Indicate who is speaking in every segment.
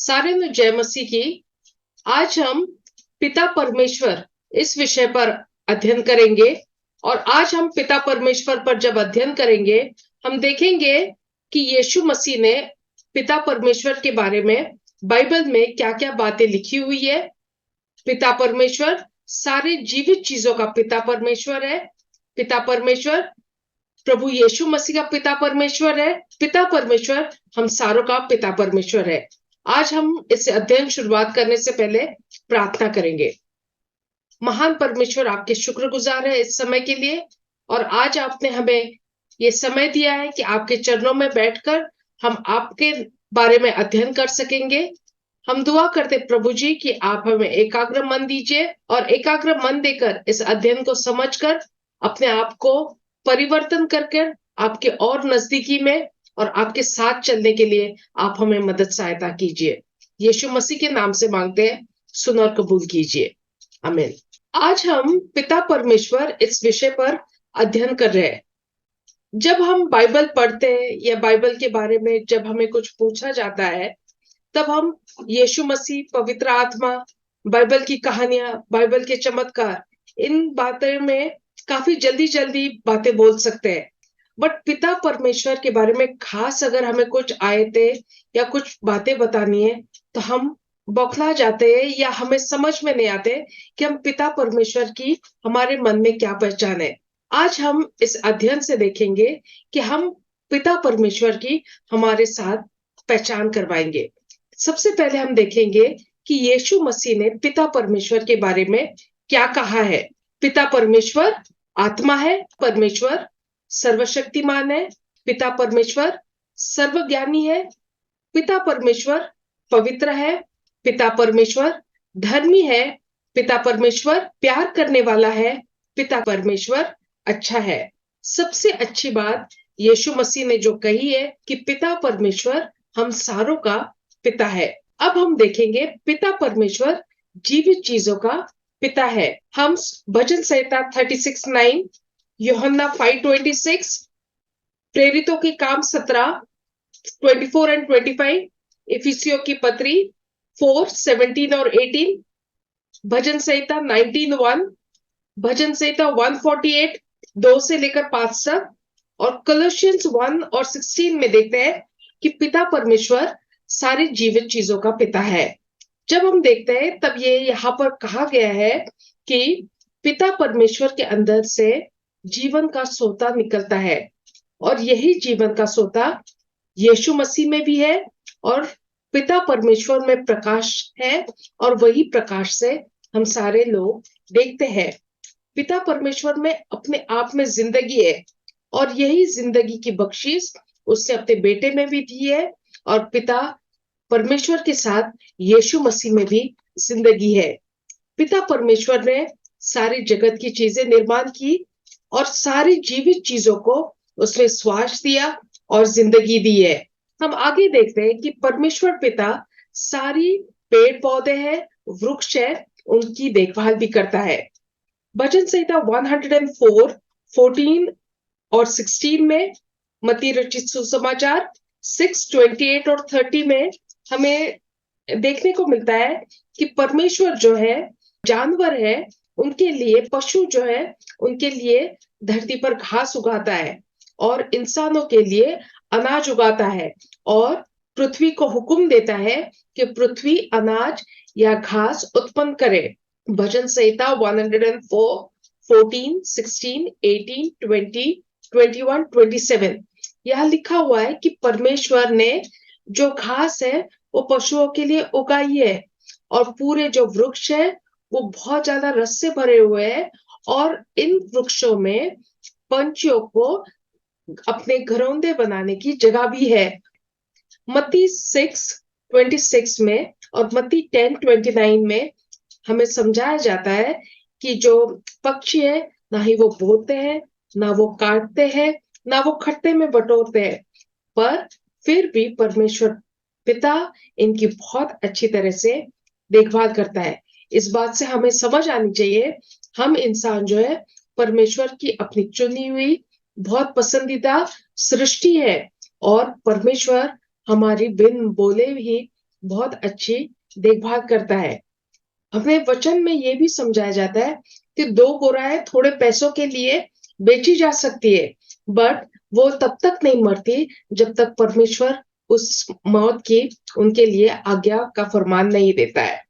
Speaker 1: सारे में जय मसीह की। आज हम पिता परमेश्वर इस विषय पर अध्ययन करेंगे। और आज हम पिता परमेश्वर पर जब अध्ययन करेंगे, हम देखेंगे कि यीशु मसीह ने पिता परमेश्वर के बारे में बाइबल में क्या-क्या बातें लिखी हुई है। पिता परमेश्वर सारे जीवित चीजों का पिता परमेश्वर है। पिता परमेश्वर प्रभु यीशु मसीह का पिता परमेश्वर है। पिता परमेश्वर हम सारों का पिता परमेश्वर है। आज हम इस अध्ययन शुरुआत करने से पहले प्रार्थना करेंगे। महान परमेश्वर, आपके शुक्रगुजार है इस समय के लिए, और आज आपने हमें ये समय दिया है कि आपके चरणों में बैठकर हम आपके बारे में अध्ययन कर सकेंगे। हम दुआ करते प्रभु जी कि आप हमें एकाग्र मन दीजिए और एकाग्र मन देकर इस अध्ययन को समझकर अपने आप को परिवर्तन करके आपके और नजदीकी में और आपके साथ चलने के लिए आप हमें मदद सहायता कीजिए। यीशु मसीह के नाम से मांगते हैं, सुन और कबूल कीजिए, आमीन। आज हम पिता परमेश्वर इस विषय पर अध्ययन कर रहे हैं। जब हम बाइबल पढ़ते हैं या बाइबल के बारे में जब हमें कुछ पूछा जाता है, तब हम यीशु मसीह, पवित्र आत्मा, बाइबल की कहानियां, बाइबल के चमत्कार, इन बातों में काफी जल्दी जल्दी बातें बोल सकते हैं। बट पिता परमेश्वर के बारे में खास अगर हमें कुछ आयतें या कुछ बातें बतानी है, तो हम बौखला जाते हैं या हमें समझ में नहीं आते कि हम पिता परमेश्वर की हमारे मन में क्या पहचान है। आज हम इस अध्ययन से देखेंगे कि हम पिता परमेश्वर की हमारे साथ पहचान करवाएंगे। सबसे पहले हम देखेंगे कि यीशु मसीह ने पिता परमेश्वर के बारे में क्या कहा है। पिता परमेश्वर आत्मा है, परमेश्वर सर्वशक्तिमान है, पिता परमेश्वर सर्वज्ञानी है, पिता परमेश्वर पवित्र है, पिता परमेश्वर धर्मी है, पिता परमेश्वर प्यार करने वाला है, पिता परमेश्वर अच्छा है। सबसे अच्छी बात यीशु मसीह ने जो कही है कि पिता परमेश्वर हम सारों का पिता है। अब हम देखेंगे पिता परमेश्वर जीवित चीजों का पिता है। हम भजन संहिता 36:9, यूहन्ना 5:26, प्रेरितों की काम 17:24 और 25, इफिसियों की पत्री 4:17 और 18, भजन संहिता 19:1, भजन संहिता 148 2 से लेकर 5 तक, और कोलोसियंस 1 और 16 में देखते हैं कि पिता परमेश्वर सारी जीवित चीजों का पिता है। जब हम देखते हैं तब ये यहाँ पर कहा गया है कि पिता परमेश्वर के अंदर से जीवन का सोता निकलता है, और यही जीवन का सोता यीशु मसीह में भी है, और पिता परमेश्वर में प्रकाश है, और वही प्रकाश से हम सारे लोग देखते हैं। पिता परमेश्वर में अपने आप में जिंदगी है, और यही जिंदगी की बख्शीश उसने अपने बेटे में भी दी है, और पिता परमेश्वर के साथ यीशु मसीह में भी जिंदगी है। पिता परमेश्वर ने सारी जगत की चीजें निर्माण की, और सारी जीवित चीजों को उसने श्वास दिया और जिंदगी दी है। हम आगे देखते हैं कि परमेश्वर पिता सारी पेड़ पौधे हैं, वृक्ष है, उनकी देखभाल भी करता है। भजन संहिता 104, 14 और 16 में, मत्ती रचित सुसमाचार 6:28 और 30 में हमें देखने को मिलता है कि परमेश्वर जो है, जानवर है उनके लिए, पशु जो है उनके लिए धरती पर घास उगाता है, और इंसानों के लिए अनाज उगाता है, और पृथ्वी को हुक्म देता है कि पृथ्वी अनाज या घास उत्पन्न करे। भजन संहिता 104, 14, 16, 18, 20, 21, 27 यहाँ लिखा हुआ है कि परमेश्वर ने जो घास है वो पशुओं के लिए उगाई है, और पूरे जो वृक्ष है वो बहुत ज्यादा रस से भरे हुए हैं, और इन वृक्षों में पंछियों को अपने घरौंदे बनाने की जगह भी है। मत्ती 6:26 में और मत्ती 10:29 में हमें समझाया जाता है कि जो पक्षी है, ना ही वो बोते हैं, ना वो काटते हैं, ना वो खट्टे में बटोरते हैं, पर फिर भी परमेश्वर पिता इनकी बहुत अच्छी तरह से देखभाल करता है। इस बात से हमें समझ आनी चाहिए, हम इंसान जो है परमेश्वर की अपनी चुनी हुई बहुत पसंदीदा सृष्टि है, और परमेश्वर हमारी बिन बोले ही बहुत अच्छी देखभाल करता है। हमें वचन में ये भी समझाया जाता है कि दो गोराएं थोड़े पैसों के लिए बेची जा सकती है, बट वो तब तक नहीं मरती जब तक परमेश्वर उस मौत की उनके लिए आज्ञा का फरमान नहीं देता है।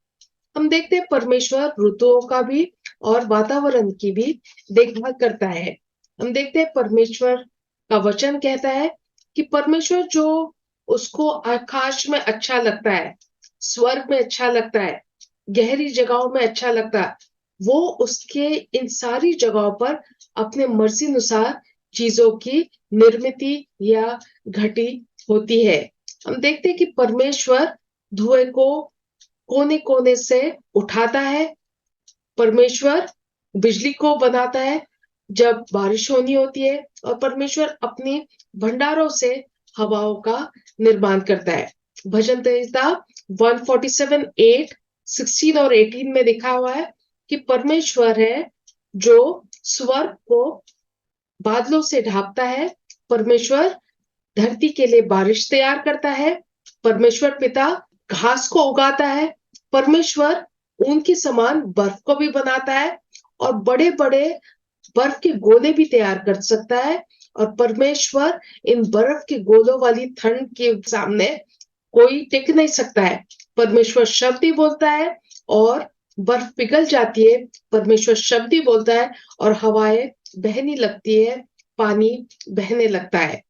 Speaker 1: हम देखते हैं परमेश्वर ऋतुओं का भी और वातावरण की भी देखभाल करता है। हम देखते हैं परमेश्वर का वचन कहता है कि परमेश्वर जो उसको आकाश में अच्छा लगता है, स्वर्ग में अच्छा लगता है, गहरी जगहों में अच्छा लगता है, वो उसके इन सारी जगहों पर अपने मर्जी अनुसार चीजों की निर्मिति या घटी होती है। हम देखते हैं कि परमेश्वर धुएं को कोने कोने से उठाता है। परमेश्वर बिजली को बनाता है जब बारिश होनी होती है, और परमेश्वर अपनी भंडारों से हवाओं का निर्माण करता है। भजन संहिता 147:8, 16 और 18 में लिखा हुआ है कि परमेश्वर है जो स्वर्ग को बादलों से ढांपता है। परमेश्वर धरती के लिए बारिश तैयार करता है। परमेश्वर पिता घास को उगाता है। परमेश्वर ऊन के समान बर्फ को भी बनाता है और बड़े बड़े बर्फ के गोले भी तैयार कर सकता है। और परमेश्वर इन बर्फ के गोलों वाली ठंड के सामने कोई टिक नहीं सकता है। परमेश्वर शब्द ही बोलता है और बर्फ पिघल जाती है। परमेश्वर शब्द ही बोलता है और हवाएं बहने लगती है, पानी बहने लगता है।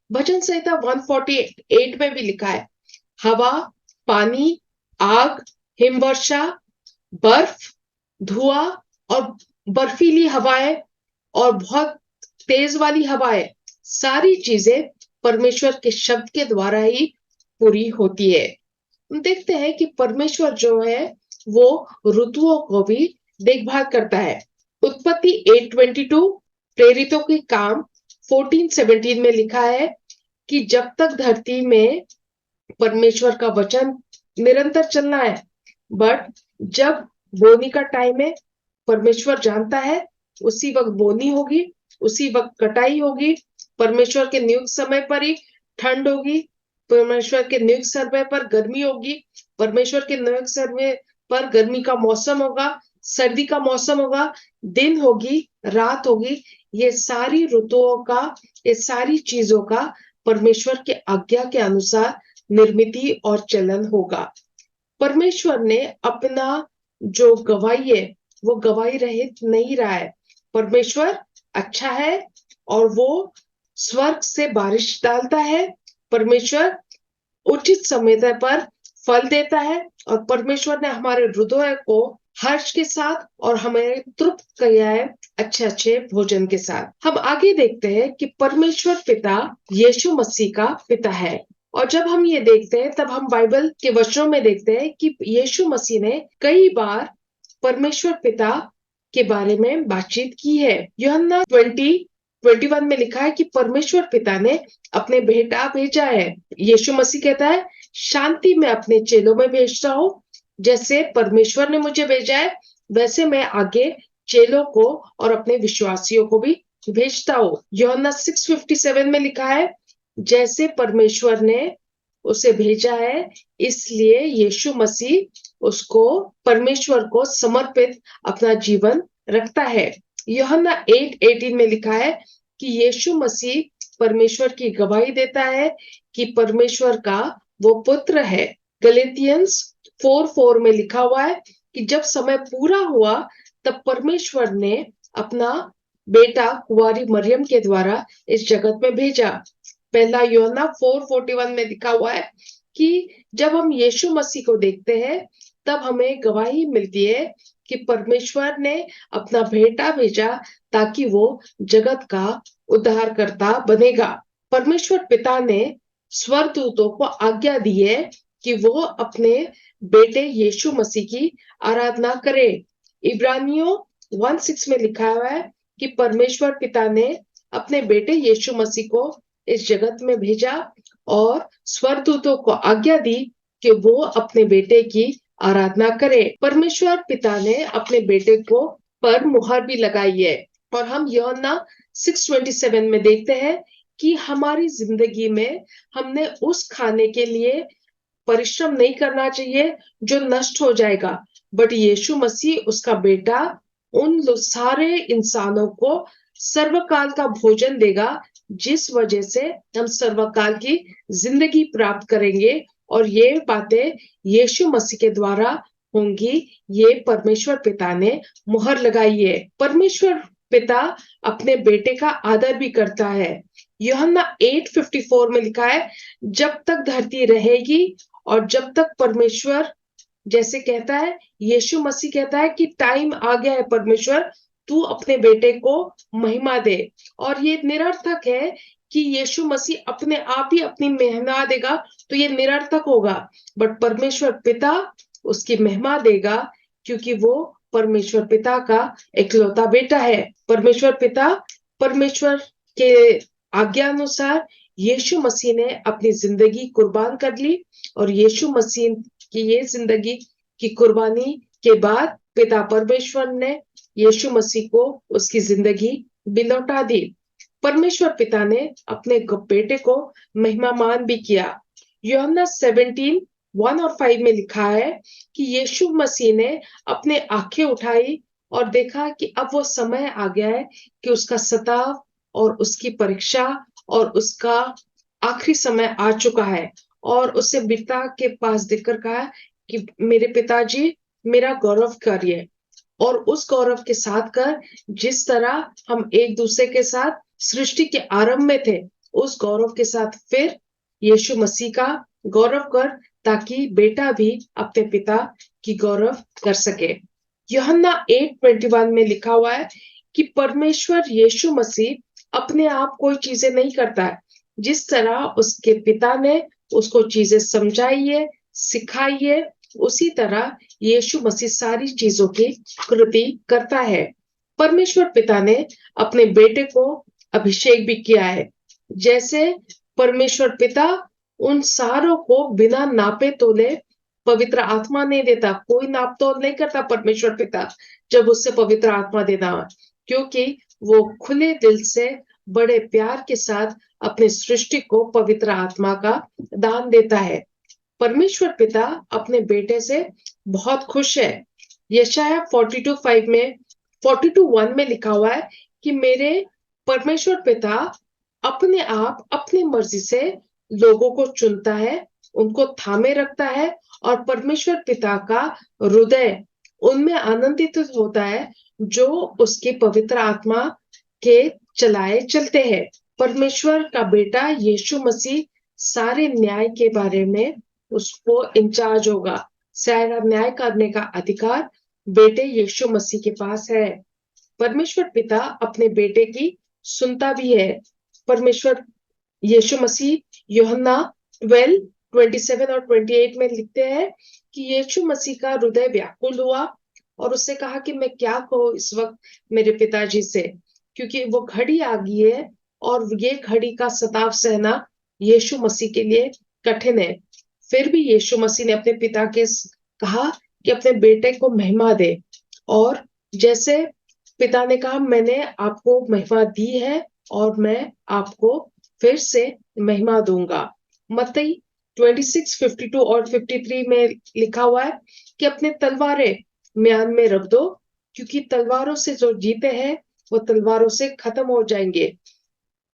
Speaker 1: भजन संहिता 148 में भी लिखा है, हवा, पानी, आग, हिमवर्षा, बर्फ, धुआं और बर्फीली हवाएं और बहुत तेज वाली हवाएं, सारी चीजें परमेश्वर के शब्द के द्वारा ही पूरी होती है। हम देखते हैं कि परमेश्वर जो है वो ऋतुओं को भी देखभाल करता है। उत्पत्ति 8:22, प्रेरितों के काम 14:17 में लिखा है कि जब तक धरती में परमेश्वर का वचन निरंतर चलना है, बट जब बोनी का टाइम है, परमेश्वर जानता है उसी वक्त बोनी होगी, उसी वक्त कटाई होगी। परमेश्वर के नियुक्त समय पर ही ठंड होगी, परमेश्वर के नियुक्त समय पर गर्मी होगी, परमेश्वर के नियुक्त समय पर गर्मी का मौसम होगा, सर्दी का मौसम होगा, दिन होगी, रात होगी। ये सारी ऋतुओं का, ये सारी चीजों का परमेश्वर के आज्ञा के अनुसार निर्मिति और चलन होगा। परमेश्वर ने अपना जो गवाही है वो गवाही रहित नहीं रहा है। परमेश्वर अच्छा है और वो स्वर्ग से बारिश डालता है। परमेश्वर उचित समय पर फल देता है और परमेश्वर ने हमारे हृदय को हर्ष के साथ और हमें तृप्त किया है अच्छे अच्छे भोजन के साथ। हम आगे देखते हैं कि परमेश्वर पिता यीशु मसीह का पिता है। और जब हम ये देखते हैं तब हम बाइबल के वचनों में देखते हैं कि यीशु मसीह ने कई बार परमेश्वर पिता के बारे में बातचीत की है। यूहन्ना 20:21 में लिखा है कि परमेश्वर पिता ने अपने बेटा भेजा है। यीशु मसीह कहता है, शांति में अपने चेलों में भेजता हूँ, जैसे परमेश्वर ने मुझे भेजा है वैसे मैं आगे चेलों को और अपने विश्वासियों को भी भेजता हूँ। यूहन्ना 6:57 में लिखा है, जैसे परमेश्वर ने उसे भेजा है इसलिए यीशु मसीह उसको परमेश्वर को समर्पित अपना जीवन रखता है। यूहन्ना 8:18 में लिखा है कि यीशु मसीह परमेश्वर की गवाही देता है कि परमेश्वर का वो पुत्र है। गलेतियंस 4:4 में लिखा हुआ है कि जब समय पूरा हुआ तब परमेश्वर ने अपना बेटा कुंवारी मरियम के द्वारा इस जगत में भेजा। पहला यूहन्ना 4:41 में लिखा हुआ है कि जब हम यीशु मसीह को देखते हैं तब हमें गवाही मिलती है कि परमेश्वर ने अपना बेटा भेजा ताकि वो जगत का उद्धारकर्ता बनेगा। परमेश्वर पिता ने स्वर्गदूतों को आज्ञा दी है कि वो अपने बेटे यीशु मसीह की आराधना करे। इब्रानियों 1:6 में लिखा हुआ है कि परमेश्वर पिता ने अपने बेटे यीशु मसीह को इस जगत में भेजा और स्वर्गदूतों को आज्ञा दी कि वो अपने बेटे की आराधना करे। परमेश्वर पिता ने अपने बेटे को पर मुहर भी लगाई है। और हम यूहन्ना 6:27 में देखते हैं कि हमारी जिंदगी में हमने उस खाने के लिए परिश्रम नहीं करना चाहिए जो नष्ट हो जाएगा, बट यीशु मसीह उसका बेटा उन सारे इंसानों को सर्वकाल का भोजन देगा, जिस वजह से हम सर्वकाल की जिंदगी प्राप्त करेंगे। और ये बातें यीशु मसीह के द्वारा होंगी। ये परमेश्वर पिता ने मुहर लगाई है। परमेश्वर पिता अपने बेटे का आदर भी करता है। यूहन्ना 8:54 में लिखा है, जब तक धरती रहेगी और जब तक परमेश्वर, जैसे कहता है यीशु मसीह कहता है कि टाइम आ गया है परमेश्वर, तू अपने बेटे को महिमा दे। और ये निरर्थक है कि यीशु मसीह अपने आप ही अपनी महिमा देगा, तो ये निरर्थक होगा। बट परमेश्वर पिता उसकी महिमा देगा, क्योंकि वो परमेश्वर पिता का इकलौता बेटा है। परमेश्वर पिता, परमेश्वर के आज्ञा अनुसार यीशु मसीह ने अपनी जिंदगी कुर्बान कर ली, और यीशु मसीह कि ये जिंदगी की कुर्बानी के बाद पिता परमेश्वर ने यीशु मसीह को उसकी जिंदगी भी लौटा दी। परमेश्वर पिता ने अपने बेटे को महिमामान भी किया। यूहन्ना 17:1 और 5 में लिखा है कि यीशु मसीह ने अपने आंखें उठाई और देखा कि अब वो समय आ गया है कि उसका सताव और उसकी परीक्षा और उसका आखिरी समय आ चुका है। और उससे पिता के पास देखकर कहा कि मेरे पिताजी, मेरा गौरव करिए। और उस गौरव के साथ कर, जिस तरह हम एक दूसरे के साथ सृष्टि के आरंभ में थे, उस गौरव के साथ फिर यीशु मसीह का गौरव कर, ताकि बेटा भी अपने पिता की गौरव कर सके। यूहन्ना 8:21 में लिखा हुआ है कि परमेश्वर यीशु मसीह अपने आप कोई चीजें नहीं करता है, जिस तरह उसके पिता ने उसको चीजें समझाई है, सिखाई है, उसी तरह यीशु मसीह सारी चीजों की कृति करता है। परमेश्वर पिता ने अपने बेटे को अभिषेक भी किया है। जैसे परमेश्वर पिता उन सारों को बिना नापे तोले पवित्र आत्मा नहीं देता, कोई नाप तोल नहीं करता परमेश्वर पिता जब उससे पवित्र आत्मा देना, क्योंकि वो खुले दिल से बड़े प्यार के साथ अपने सृष्टि को पवित्र आत्मा का दान देता है। परमेश्वर पिता अपने बेटे से बहुत खुश है। यशाया 42:5 में 42:1 में लिखा हुआ है कि मेरे परमेश्वर पिता अपने आप अपनी मर्जी से लोगों को चुनता है, उनको थामे रखता है, और परमेश्वर पिता का हृदय उनमें आनंदित होता है जो उसकी पवित्र आत्मा के चलाए चलते हैं। परमेश्वर का बेटा यीशु मसीह सारे न्याय के बारे में उसको इंचार्ज होगा। सारा न्याय करने का अधिकार बेटे यीशु मसीह के पास है। परमेश्वर पिता अपने बेटे की सुनता भी है। परमेश्वर यीशु मसीह यूहन्ना 12:27 और 28 में लिखते हैं कि यीशु मसीह का हृदय व्याकुल हुआ और उससे कहा कि मैं क्या कहूँ इस वक्त मेरे पिताजी से, क्योंकि वो घड़ी आ गई है और ये घड़ी का सताव सहना यीशु मसीह के लिए कठिन है। फिर भी यीशु मसीह ने अपने पिता के कहा कि अपने बेटे को महिमा दे, और जैसे पिता ने कहा मैंने आपको महिमा दी है और मैं आपको फिर से महिमा दूंगा। मत्ती 26:52 और 53 में लिखा हुआ है कि अपने तलवारें म्यान में रख दो, क्योंकि तलवारों से जो जीते हैं वो तलवारों से खत्म हो जाएंगे।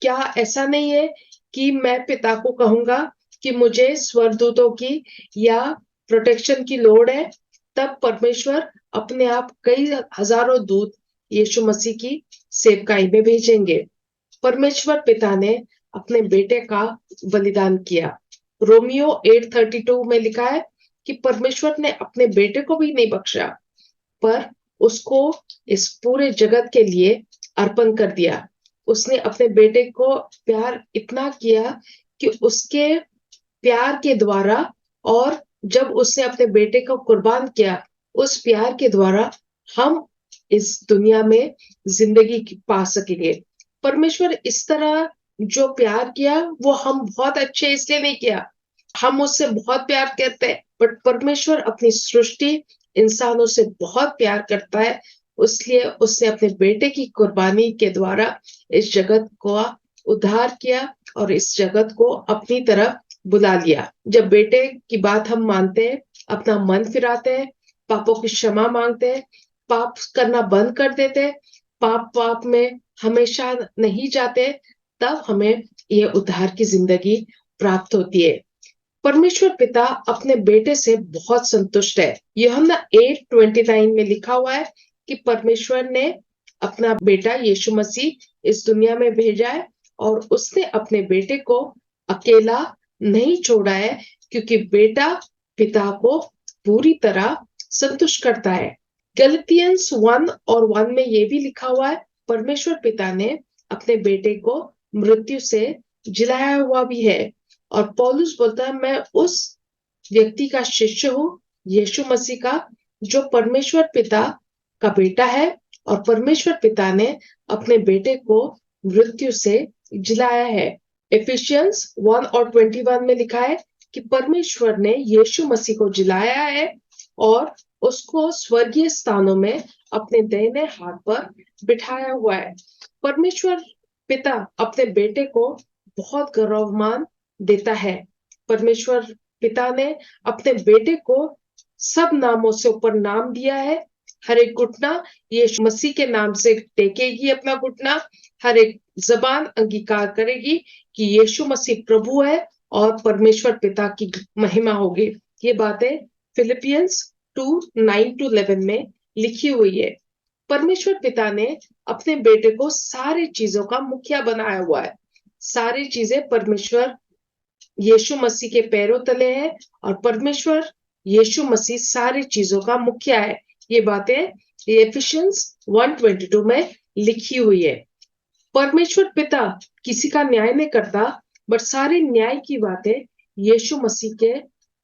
Speaker 1: क्या ऐसा नहीं है कि मैं पिता को कहूंगा कि मुझे स्वर्गदूतों की या प्रोटेक्शन की लोड़ है, तब परमेश्वर अपने आप कई हजारों दूत यीशु मसीह की सेवकाई में भेजेंगे। परमेश्वर पिता ने अपने बेटे का बलिदान किया। रोमियो 8:32 में लिखा है कि परमेश्वर ने अपने बेटे को भी नहीं बख्शा, पर उसको इस पूरे जगत के लिए अर्पण कर दिया। उसने अपने बेटे को प्यार इतना किया कि उसके प्यार के द्वारा, और जब उसने अपने बेटे को कुर्बान किया, उस प्यार के द्वारा हम इस दुनिया में जिंदगी पा सकेंगे। परमेश्वर इस तरह जो प्यार किया वो हम बहुत अच्छे इसलिए नहीं किया, हम उससे बहुत प्यार करते हैं, बट परमेश्वर अपनी सृष्टि इंसानों से बहुत प्यार करता है, इसलिए उसने अपने बेटे की कुर्बानी के द्वारा इस जगत को उद्धार किया और इस जगत को अपनी तरफ बुला लिया। जब बेटे की बात हम मानते हैं, अपना मन फिराते हैं, पापों की क्षमा मांगते हैं, पाप करना बंद कर देते हैं, पाप में हमेशा नहीं जाते, तब हमें ये उद्धार की जिंदगी प्राप्त होती है। परमेश्वर पिता अपने बेटे से बहुत संतुष्ट है। यूहन्ना 8:29 में लिखा हुआ है कि परमेश्वर ने अपना बेटा यीशु मसीह इस दुनिया में भेजा है और उसने अपने बेटे को अकेला नहीं छोड़ा है, क्योंकि बेटा पिता को पूरी तरह संतुष्ट करता है। गलतियंस 1:1 में ये भी लिखा हुआ है, परमेश्वर पिता ने अपने बेटे को मृत्यु से जिलाया हुआ भी है। और पौलुस बोलता है, मैं उस व्यक्ति का शिष्य हूँ, यीशु मसीह का, जो परमेश्वर पिता का बेटा है, और परमेश्वर पिता ने अपने बेटे को मृत्यु से जिलाया है। एफिशियंस 1:21 में लिखा है कि परमेश्वर ने यीशु मसीह को जिलाया है और उसको स्वर्गीय स्थानों में अपने दाहिने हाथ पर बिठाया हुआ है। परमेश्वर पिता अपने बेटे को बहुत गौरवमान देता है। परमेश्वर पिता ने अपने बेटे को सब नामों से ऊपर नाम दिया है। हर एक घुटना यीशु मसीह के नाम से टेकेगी अपना घुटना, हर एक जबान अंगीकार करेगी कि यीशु मसीह प्रभु है और परमेश्वर पिता की महिमा होगी। ये बातें फिलिपियंस 2:9-11 में लिखी हुई है। परमेश्वर पिता ने अपने बेटे को सारी चीजों का मुखिया बनाया हुआ है। सारी चीजें परमेश्वर यीशु मसीह के पैरों तले है और परमेश्वर यीशु मसीह सारी चीजों का मुखिया है। ये बातें एफिशियंस 1:22 में लिखी हुई है। परमेश्वर पिता किसी का न्याय नहीं करता, बट सारी न्याय की बातें यीशु मसीह के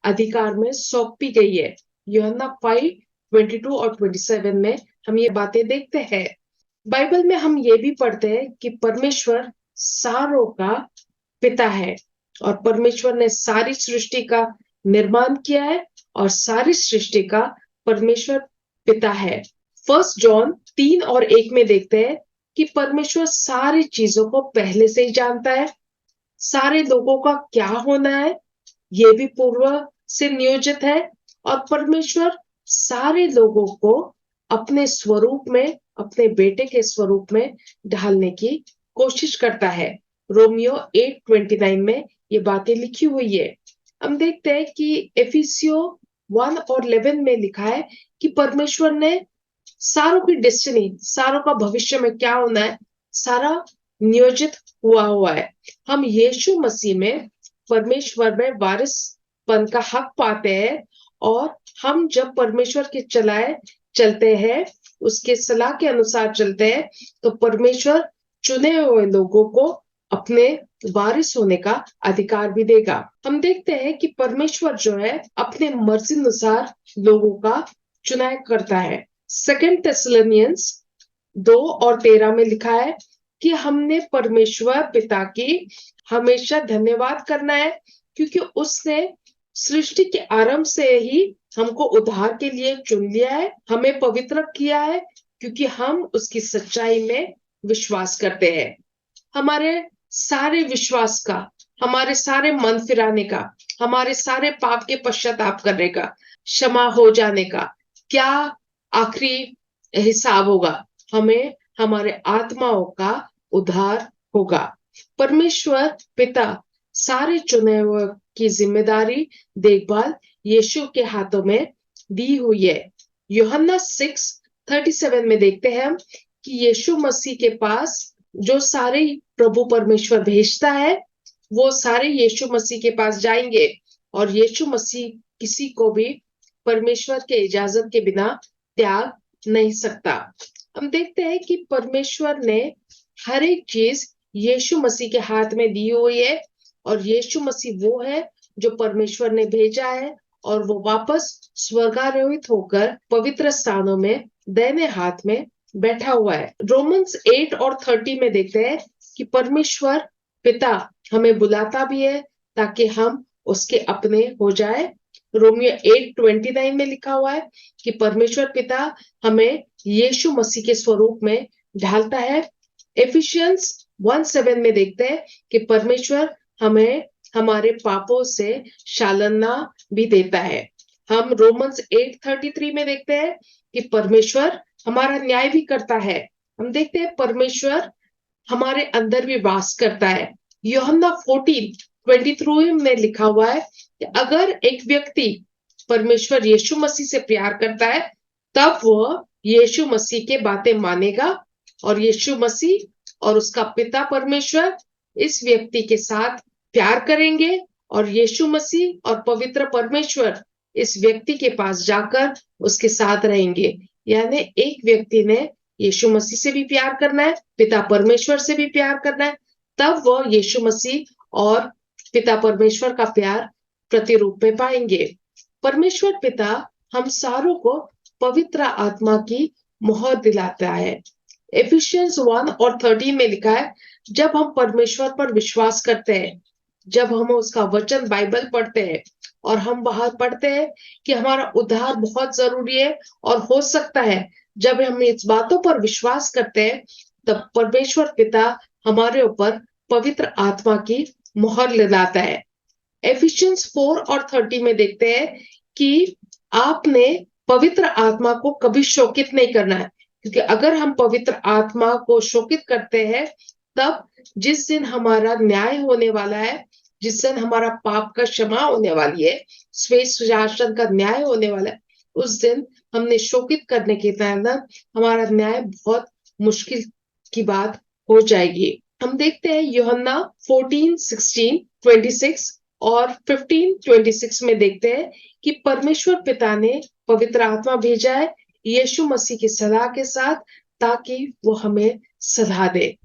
Speaker 1: अधिकार में सौंपी गई है। यूहन्ना 5:22 और 27 में हम ये बातें देखते हैं। बाइबल में हम ये भी पढ़ते हैं कि परमेश्वर सारों का पिता है और परमेश्वर ने सारी सृष्टि का निर्माण किया है और सारी सृष्टि का परमेश्वर पिता है। 1 जॉन 3:1 में देखते हैं कि परमेश्वर सारी चीजों को पहले से ही जानता है। सारे लोगों का क्या होना है ये भी पूर्व से नियोजित है और परमेश्वर सारे लोगों को अपने स्वरूप में, अपने बेटे के स्वरूप में ढालने की कोशिश करता है। रोमियो 8:29 में ये बातें लिखी हुई है। हम देखते हैं कि एफिसियो 1:11 में लिखा है कि परमेश्वर ने सारों की डेस्टिनी, सारों का भविष्य में क्या होना है, सारा नियोजित हुआ है। हम यीशु मसीह में परमेश्वर में वारिसपन का हक पाते हैं और हम जब परमेश्वर के चलते हैं, उसके सलाह के अनुसार चलते हैं, तो परमेश्वर चुने हुए लोगों को अपने वारिस होने का अधिकार भी देगा। हम देखते हैं कि परमेश्वर जो है अपने मर्जी अनुसार लोगों का चुनाव करता है। 2 थेस्सलुनियंस 2:13 में लिखा है कि हमने परमेश्वर पिता की हमेशा धन्यवाद करना है, क्योंकि उसने सृष्टि के आरंभ से ही हमको उद्धार के लिए चुन लिया है, हमें पवित्र किया है, क्योंकि हम उसकी सच्चाई में विश्वास करते हैं। हमारे सारे विश्वास का, हमारे सारे मन फिराने का, हमारे सारे पाप के पश्चाताप करने का, क्षमा हो जाने का क्या आखिरी हिसाब होगा? हमें हमारे आत्माओं का उद्धार होगा। परमेश्वर पिता सारे चुने हुए की जिम्मेदारी, देखभाल यीशु के हाथों में दी हुई है। यूहन्ना 6:37 में देखते हैं हम कि यीशु मसीह के पास जो सारे प्रभु परमेश्वर भेजता है, वो सारे यीशु मसीह के पास जाएंगे और यीशु मसीह किसी को भी परमेश्वर के इजाजत के बिना त्याग नहीं सकता। हम देखते हैं कि परमेश्वर ने हर एक चीज यीशु मसीह के हाथ में दी हुई है और यीशु मसीह वो है जो परमेश्वर ने भेजा है और वो वापस स्वर्गारोहित होकर पवित्र स्थानों में दाहिने हाथ में बैठा हुआ है। रोमन्स 8:30 में देखते हैं कि परमेश्वर पिता हमें बुलाता भी है ताकि हम उसके अपने हो जाए। रोमियो 8:29 में लिखा हुआ है कि परमेश्वर पिता हमें यीशु मसीह के स्वरूप में ढालता है। एफिशियंस 1:7 में देखते हैं कि परमेश्वर हमें हमारे पापों से शालना भी देता है। हम रोमन्स 8:33 में देखते हैं कि परमेश्वर हमारा न्याय भी करता है। हम देखते हैं परमेश्वर हमारे अंदर भी वास करता है। यूहन्ना 14:23 में लिखा हुआ है कि अगर एक व्यक्ति परमेश्वर यीशु मसीह से प्यार करता है, तब वह यीशु मसीह के बातें मानेगा और यीशु मसीह और उसका पिता परमेश्वर इस व्यक्ति के साथ प्यार करेंगे और यीशु मसीह और पवित्र परमेश्वर इस व्यक्ति के पास जाकर उसके साथ रहेंगे। यानी एक व्यक्ति ने यीशु मसीह से भी प्यार करना है, पिता परमेश्वर से भी प्यार करना है, तब वह यीशु मसीह और पिता परमेश्वर का प्यार प्रतिरूप में पाएंगे। परमेश्वर पिता हम सारों को पवित्र आत्मा की मोहर दिलाता है। एफिशियंस 1:13 में लिखा है, जब हम परमेश्वर पर विश्वास करते हैं, जब हम उसका वचन बाइबल पढ़ते हैं और हम वहां पढ़ते हैं कि हमारा उद्धार बहुत जरूरी है और हो सकता है, जब हम इस बातों पर विश्वास करते हैं तब परमेश्वर पिता हमारे ऊपर पवित्र आत्मा की मोहर लगाता है। एफिशियंस 4:30 में देखते हैं कि आपने पवित्र आत्मा को कभी शोकित नहीं करना है, क्योंकि अगर हम पवित्र आत्मा को शोकित करते हैं, तब जिस दिन हमारा न्याय होने वाला है, जिस दिन हमारा पाप का क्षमा होने वाली है, श्वेत शासन का न्याय होने वाला है, उस दिन हमने शोकित करने के कारण हमारा न्याय बहुत मुश्किल की बात हो जाएगी। हम देखते हैं यूहन्ना 14:16-26 और 15:26 में देखते हैं कि परमेश्वर पिता ने पवित्र आत्मा भेजा है यीशु मसीह की सलाह के साथ, ताकि वो हमें सलाह दे।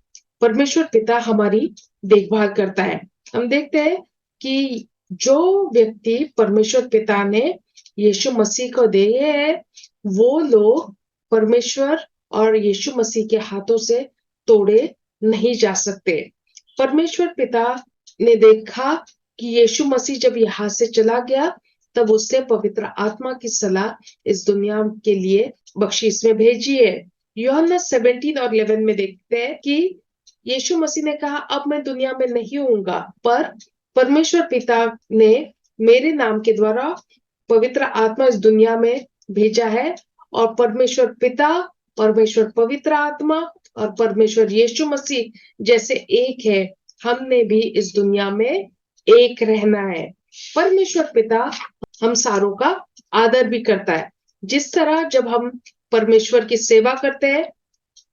Speaker 1: परमेश्वर पिता हमारी देखभाल करता है। हम देखते हैं कि जो व्यक्ति परमेश्वर पिता ने यीशु मसीह को दिए है, वो लोग परमेश्वर और यीशु मसीह के हाथों से तोड़े नहीं जा सकते। परमेश्वर पिता ने देखा कि यीशु मसीह जब यहाँ से चला गया, तब उसने पवित्र आत्मा की सलाह इस दुनिया के लिए बख्शीश में भेजी है। यूहन्ना 17:11 में देखते हैं कि यीशु मसीह ने कहा, अब मैं दुनिया में नहीं हूँगा, पर परमेश्वर पिता ने मेरे नाम के द्वारा पवित्र आत्मा इस दुनिया में भेजा है और परमेश्वर पिता, परमेश्वर पवित्र आत्मा और परमेश्वर यीशु मसीह जैसे एक है, हमने भी इस दुनिया में एक रहना है। परमेश्वर पिता हम सारों का आदर भी करता है। जिस तरह जब हम परमेश्वर की सेवा करते हैं,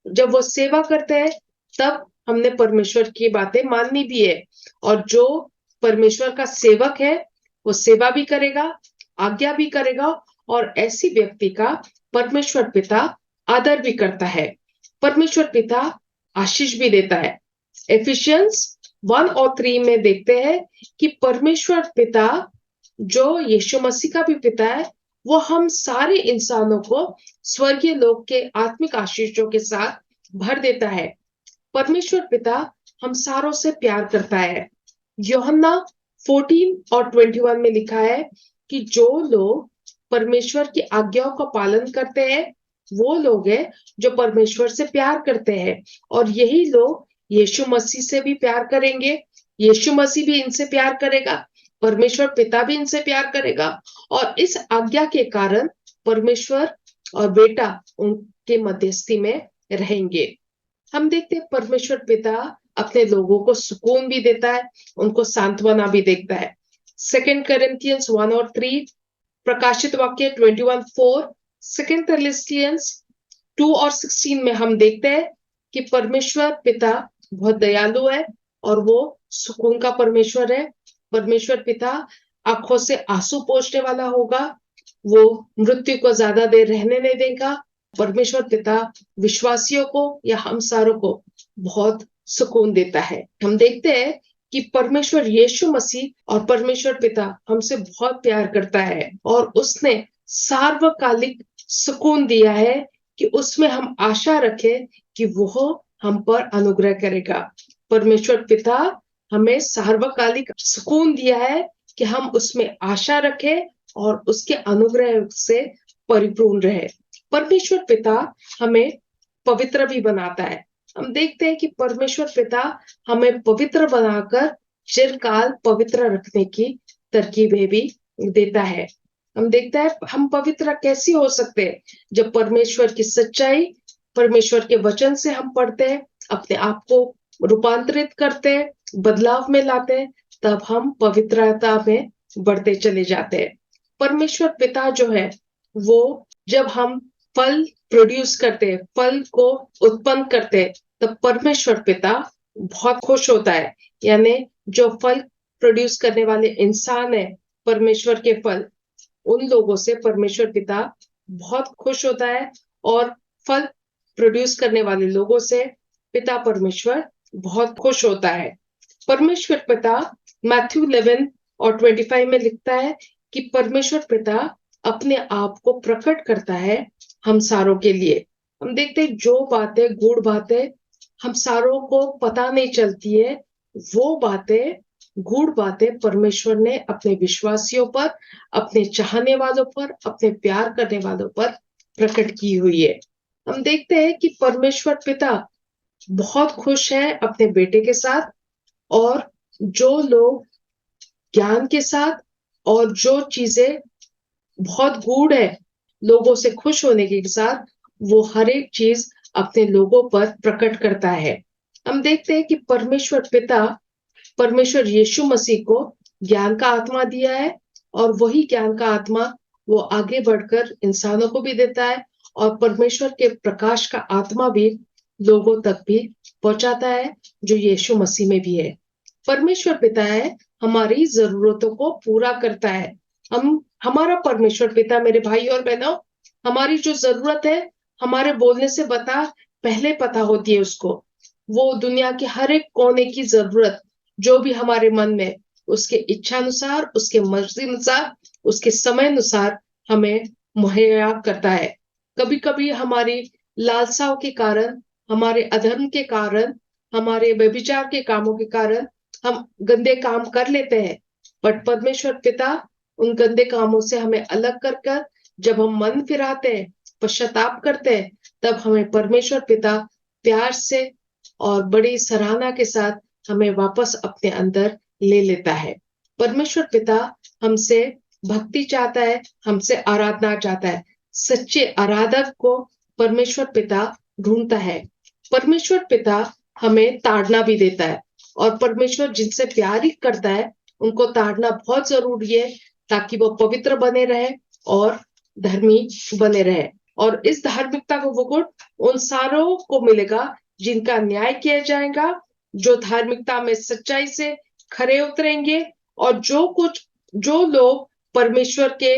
Speaker 1: जब वो सेवा करते हैं, तब हमने परमेश्वर की बातें माननी भी है, और जो परमेश्वर का सेवक है वो सेवा भी करेगा, आज्ञा भी करेगा, और ऐसी व्यक्ति का परमेश्वर पिता आदर भी करता है। परमेश्वर पिता आशीष भी देता है। एफिशियंस 1:3 में देखते हैं कि परमेश्वर पिता जो यीशु मसीह का भी पिता है, वो हम सारे इंसानों को स्वर्गीय लोक के आत्मिक आशीषों के साथ भर देता है। परमेश्वर पिता हम सारों से प्यार करता है। यूहन्ना 14:21 में लिखा है कि जो लोग परमेश्वर की आज्ञाओं का पालन करते हैं, वो लोग हैं जो परमेश्वर से प्यार करते हैं, और यही लोग यीशु मसीह से भी प्यार करेंगे। यीशु मसीह भी इनसे प्यार करेगा, परमेश्वर पिता भी इनसे प्यार करेगा, और इस आज्ञा के कारण परमेश्वर और बेटा उनके मध्यस्थी में रहेंगे। हम देखते हैं परमेश्वर पिता अपने लोगों को सुकून भी देता है, उनको सांत्वना भी देता है। 2 Corinthians 1:3, प्रकाशित वाक्य 21:4, 2 Thessalonians 2:16 में हम देखते हैं कि परमेश्वर पिता बहुत दयालु है और वो सुकून का परमेश्वर है। परमेश्वर पिता आंखों से आंसू पोंछने वाला होगा, वो मृत्यु को ज्यादा देर रहने नहीं देगा। परमेश्वर पिता विश्वासियों को या हम सारों को बहुत सुकून देता है। हम देखते हैं कि परमेश्वर यीशु मसीह और परमेश्वर पिता हमसे बहुत प्यार करता है, और उसने सार्वकालिक सुकून दिया है कि उसमें हम आशा रखें कि वो हम पर अनुग्रह करेगा। परमेश्वर पिता हमें सार्वकालिक सुकून दिया है कि हम उसमें आशा रखें और उसके अनुग्रह से परिपूर्ण रहे। परमेश्वर पिता हमें पवित्र भी बनाता है। हम देखते हैं कि परमेश्वर पिता हमें पवित्र बनाकर चिरकाल पवित्र रखने की तरकीबें भी देता है। हम देखते हैं हम पवित्र कैसे हो सकते हैं जब परमेश्वर की सच्चाई, परमेश्वर के वचन से हम पढ़ते हैं, अपने आप को रूपांतरित करते हैं, बदलाव में लाते हैं, तब हम पवित्रता में बढ़ते चले जाते हैं। परमेश्वर पिता जो है वो जब हम फल प्रोड्यूस करते हैं, फल को उत्पन्न करते हैं, तब परमेश्वर पिता बहुत खुश होता है। यानी जो फल प्रोड्यूस करने वाले इंसान है, परमेश्वर के फल, उन लोगों से परमेश्वर पिता बहुत खुश होता है और फल प्रोड्यूस करने वाले लोगों से पिता परमेश्वर बहुत खुश होता है। परमेश्वर पिता मैथ्यू 11 और 25 में लिखता है कि परमेश्वर पिता अपने आप को प्रकट करता है हम सारों के लिए। हम देखते हैं जो बातें, गूढ़ बातें हम सारों को पता नहीं चलती है, वो बातें, गूढ़ बातें परमेश्वर ने अपने विश्वासियों पर, अपने चाहने वालों पर, अपने प्यार करने वालों पर प्रकट की हुई है। हम देखते हैं कि परमेश्वर पिता बहुत खुश है अपने बेटे के साथ, और जो लोग ज्ञान के साथ और जो चीजें बहुत गूढ़ है लोगों से खुश होने के साथ, वो हर एक चीज अपने लोगों पर प्रकट करता है। हम देखते हैं कि परमेश्वर पिता, परमेश्वर यीशु मसीह को ज्ञान का आत्मा दिया है, और वही ज्ञान का आत्मा वो आगे बढ़कर इंसानों को भी देता है, और परमेश्वर के प्रकाश का आत्मा भी लोगों तक भी पहुंचाता है जो यीशु मसीह में भी है। परमेश्वर पिता है हमारी जरूरतों को पूरा करता है। हमारा परमेश्वर पिता, मेरे भाई और बहनों, हमारी जो जरूरत है हमारे बोलने से पहले पता होती है उसको। वो दुनिया के हर एक कोने की जरूरत जो भी हमारे मन में, उसके इच्छा अनुसार, उसके मर्जी अनुसार, उसके समय अनुसार हमें मुहैया करता है। कभी कभी हमारी लालसाओं के कारण, हमारे अधर्म के कारण, हमारे व्यभिचार के कामों के कारण हम गंदे काम कर लेते हैं, बट परमेश्वर पिता उन गंदे कामों से हमें अलग कर जब हम मन फिराते हैं, पश्चाताप करते हैं, तब हमें परमेश्वर पिता प्यार से और बड़ी सराहना के साथ हमें वापस अपने अंदर ले लेता है। परमेश्वर पिता हमसे भक्ति चाहता है, हमसे आराधना चाहता है। सच्चे आराधक को परमेश्वर पिता ढूंढता है। परमेश्वर पिता हमें ताड़ना भी देता है, और परमेश्वर जिनसे प्यार ही करता है उनको ताड़ना बहुत जरूरी है, ताकि वो पवित्र बने रहे और धर्मी बने रहे। और इस धार्मिकता को मुकुट उन सारों को मिलेगा जिनका न्याय किया जाएगा, जो धार्मिकता में सच्चाई से खरे उतरेंगे, और जो लोग परमेश्वर के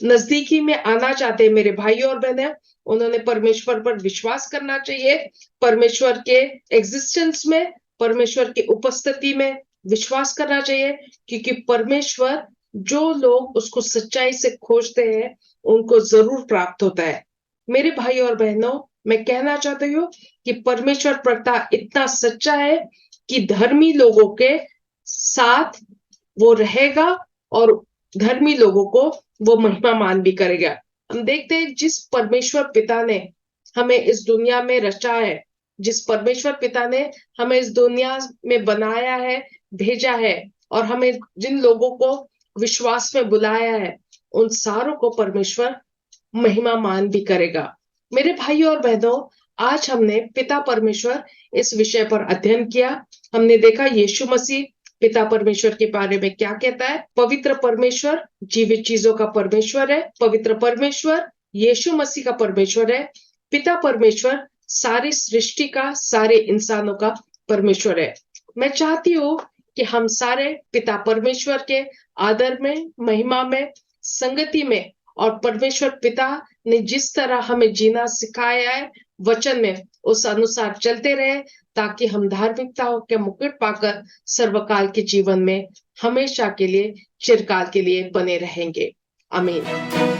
Speaker 1: नजदीकी में आना चाहते हैं, मेरे भाई और बहनें, उन्होंने परमेश्वर पर विश्वास करना चाहिए। परमेश्वर के एग्जिस्टेंस में, परमेश्वर की उपस्थिति में विश्वास करना चाहिए, क्योंकि परमेश्वर, जो लोग उसको सच्चाई से खोजते हैं उनको जरूर प्राप्त होता है। मेरे भाई और बहनों, मैं कहना चाहती हूँ कि परमेश्वर पिता इतना सच्चा है कि धर्मी लोगों के साथ वो रहेगा, और धर्मी लोगों को वो महिमामान भी करेगा। हम देखते हैं जिस परमेश्वर पिता ने हमें इस दुनिया में रचा है, जिस परमेश्वर पिता ने हमें इस दुनिया में बनाया है, भेजा है, और हमें जिन लोगों को विश्वास में बुलाया है, उन सारों को परमेश्वर महिमा मान भी करेगा। मेरे भाई और बहनों, आज हमने पिता परमेश्वर इस विषय पर अध्ययन किया। हमने देखा यीशु मसीह पिता परमेश्वर के बारे में क्या कहता है। पवित्र परमेश्वर जीवित चीजों का परमेश्वर है। पवित्र परमेश्वर यीशु मसीह का परमेश्वर है। पिता परमेश्वर सारी सृष्टि का, सारे इंसानों का परमेश्वर है। मैं चाहती हूँ कि हम सारे पिता परमेश्वर के आदर में, महिमा में, संगति में, और परमेश्वर पिता ने जिस तरह हमें जीना सिखाया है वचन में, उस अनुसार चलते रहे, ताकि हम धार्मिकता के मुकुट पाकर सर्वकाल के जीवन में हमेशा के लिए, चिरकाल के लिए बने रहेंगे। आमीन।